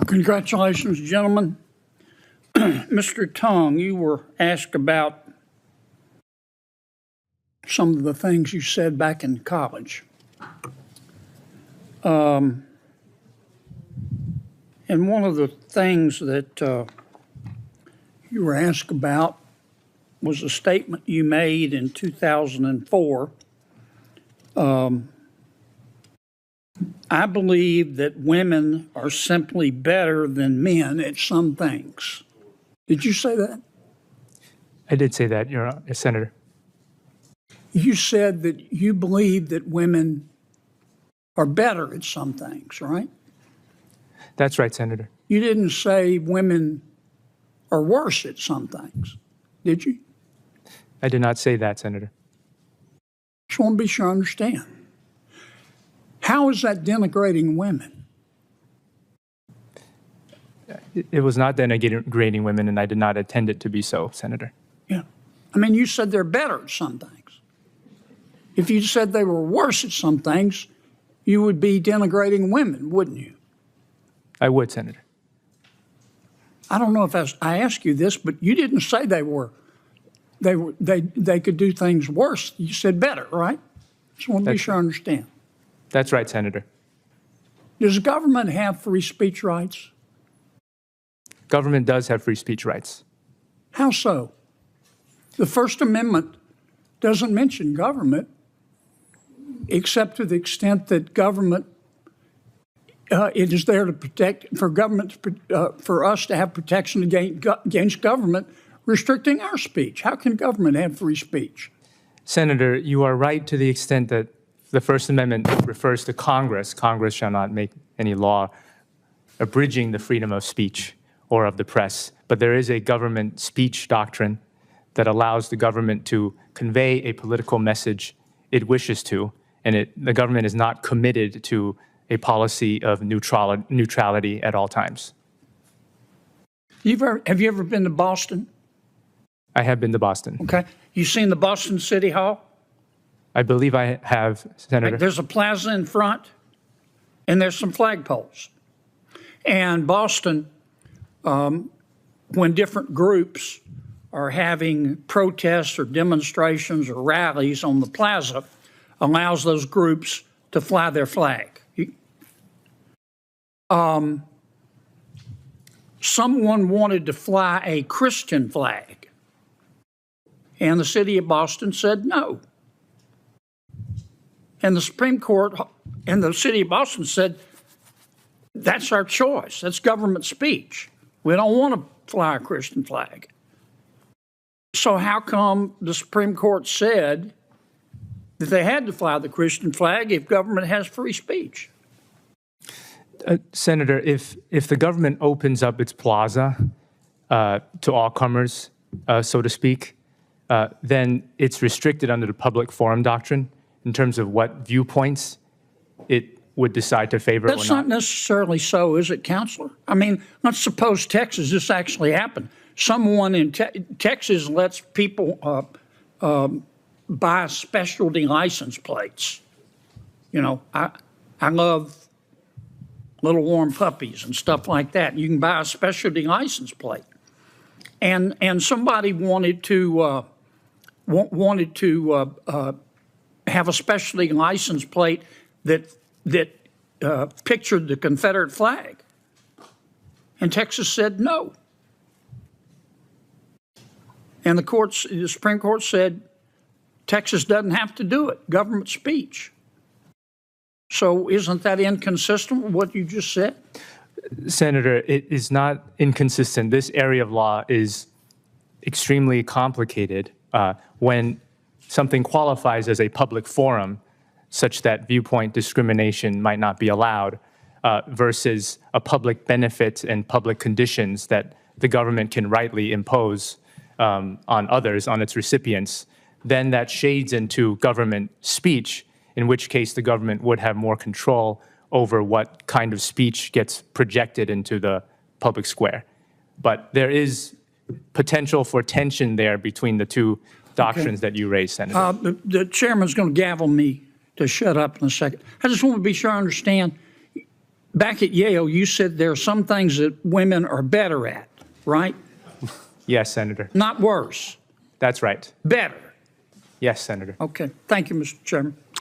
Congratulations, gentlemen. Mr. Tung, you were asked about some of the things you said back in college. And one of the things that you were asked about was a statement you made in 2004. I believe that women are simply better than men at some things. Did you say that? I did say that, Your Honor, Senator. You said that you believe that women are better at some things, right? That's right, Senator. You didn't say women are worse at some things, did you? I did not say that, Senator. Just want to be sure I understand. How is that denigrating women? It was not denigrating women, and I did not intend it to be so, Senator. Yeah. I mean, you said they're better at some things. If you said they were worse at some things, you would be denigrating women, wouldn't you? I would, Senator. I don't know if I asked you this, but you didn't say they could do things worse. You said better, right? Just want to be sure I understand. That's right, Senator. Does government have free speech rights? Government does have free speech rights. How so? The First Amendment doesn't mention government, except to the extent that government, it is there to protect, for government, for us to have protection against government restricting our speech. How can government have free speech? Senator, you are right to the extent that the First Amendment refers to Congress. Congress shall not make any law abridging the freedom of speech or of the press. But there is a government speech doctrine that allows the government to convey a political message it wishes to, and the government is not committed to a policy of neutrality at all times. Have you ever been to Boston? I have been to Boston. Okay. You seen the Boston City Hall? I believe I have, Senator. There's a plaza in front, and there's some flagpoles. And Boston, when different groups are having protests or demonstrations or rallies on the plaza, allows those groups to fly their flag. Someone wanted to fly a Christian flag, and the city of Boston said no. And the Supreme Court and the city of Boston said, that's our choice. That's government speech. We don't want to fly a Christian flag. So how come the Supreme Court said that they had to fly the Christian flag if government has free speech? Senator, if the government opens up its plaza to all comers, so to speak, then it's restricted under the public forum doctrine in terms of what viewpoints it would decide to favor or not. That's not necessarily so, is it, Counselor? I mean, let's suppose Texas, this actually happened. Someone in Texas lets people buy specialty license plates. You know, I love little warm puppies and stuff like that. You can buy a specialty license plate. And somebody wanted to have a specialty license plate that pictured the Confederate flag. And Texas said no. And the Supreme Court said Texas doesn't have to do it, government speech. So isn't that inconsistent with what you just said? Senator, it is not inconsistent. This area of law is extremely complicated when something qualifies as a public forum such that viewpoint discrimination might not be allowed versus a public benefit and public conditions that the government can rightly impose on others, on its recipients, then that shades into government speech, in which case the government would have more control over what kind of speech gets projected into the public square. But there is potential for tension there between the two doctrines that you raised, Senator. The chairman's going to gavel me to shut up in a second. I just want to be sure I understand. back at Yale, you said there are some things that women are better at, right? Yes, Senator. Not worse, That's right. better. Yes, Senator. Okay. Thank you, Mr. Chairman.